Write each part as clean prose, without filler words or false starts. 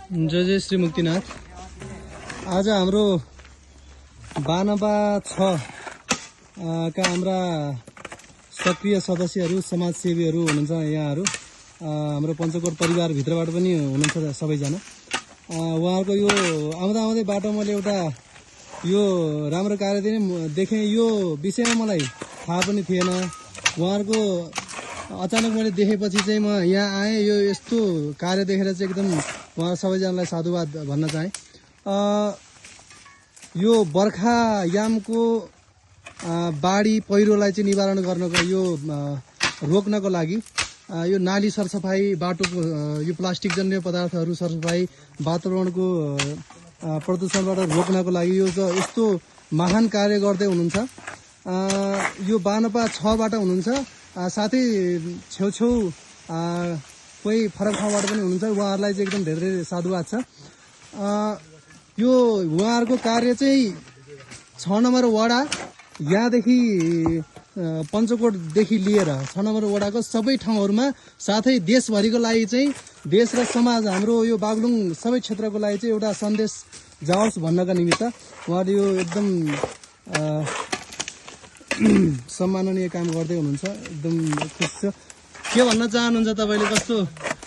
जय जय श्री मुक्तिनाथ। आज हाम्रो बानपा 6 का हाम्रा सक्रिय सदस्यहरू समाजसेवीहरू हुनुहुन्छ। यहाँहरू हाम्रो पञ्चकोट परिवारभित्रबाट पनि हुनुहुन्छ सबैजना। उहाँहरूको यो आउँदा आउँदै बाटो मैले एउटा यो राम्रो कार्य देखेँ। यो विषयमा मलाई थाहा पनि थिएन। उहाँहरूको अचानक मैले देखेपछि चाहिँ म यहाँ आएँ। यो यस्तो कार्य देखेर चाहिँ एकदम उहाँ सबैजनालाई साधुवाद भन्न चाहेँ। यो बर्खायामको बाढी पहिरोलाई चाहिँ निवारण गर्नको यो रोक्नको लागि यो नाली सरसफाई, बाटोको यो प्लास्टिक जन्य पदार्थहरू सरसफाई, वातावरणको प्रदूषणबाट रोक्नको लागि यो यस्तो महान कार्य गर्दै हुनुहुन्छ। यो बानपा 6 बाट हुनुहुन्छ। साथै छेउछेउ कोही फरक ठाउँबाट पनि हुनुहुन्छ। उहाँहरूलाई चाहिँ एकदम धेरै धेरै साधुवाद छ। यो उहाँहरूको कार्य चाहिँ 6 नम्बर वडा यहाँदेखि पञ्चकोटदेखि लिएर 6 नम्बर वडाको सबै ठाउँहरूमा, साथै देशभरिको लागि चाहिँ, देश र समाज हाम्रो यो बागलुङ सबै क्षेत्रको लागि चाहिँ एउटा सन्देश जाओस् भन्नका निमित्त उहाँले यो एकदम सम्माननीय काम गर्दै हुनुहुन्छ। एकदम खुसी छ। के भन्न चाहनुहुन्छ तपाईँले? कस्तो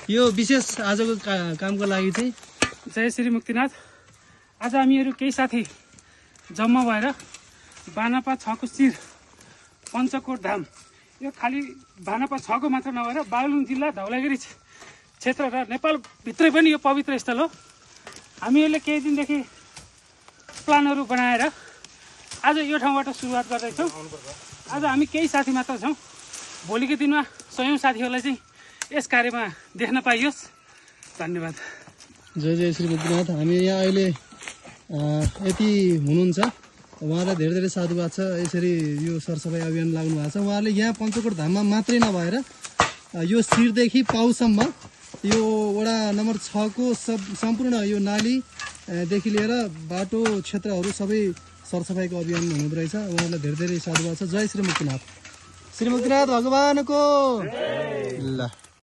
यो विशेष आजको कामको लागि चाहिँ? जय श्री मुक्तिनाथ। आज हामीहरू केही साथी जम्मा भएर बानपा 6 को शिर पञ्चकोट धाम, यो खालि बानपा 6 को मात्र नभएर बागलुङ जिल्ला धौलागिरी क्षेत्र र नेपालभित्रै पनि यो पवित्र स्थल हो। हामीहरूले केही दिनदेखि प्लानहरू बनाएर आज यो ठाउँबाट सुरुवात गर्दैछौँ। आज हामी केही साथी मात्र छौँ। भोलिको दिनमा 100औं साथीहरूलाई चाहिँ यस कार्यमा देख्न पाइयोस्। धन्यवाद। जय जय श्री मुक्तिनाथ। हामी यहाँ अहिले यति हुनुहुन्छ। उहाँलाई धेरै धेरै साधुवाद छ। यसरी यो सरसफाइ अभियान लाग्नु भएको छ। उहाँले यहाँ पञ्चकोट धाममा मात्रै नभएर यो शिरदेखि पाउसम्म यो वडा नम्बर 6 को सम्पूर्ण यो नालीदेखि लिएर बाटो क्षेत्रहरू सबै सरसफाइको अभियान हुँदो रहेछ। उहाँलाई धेरै धेरै साधुवाद छ। जय श्री मुक्तिनाथ। श्री मुक्तिनाथ भगवानको ल।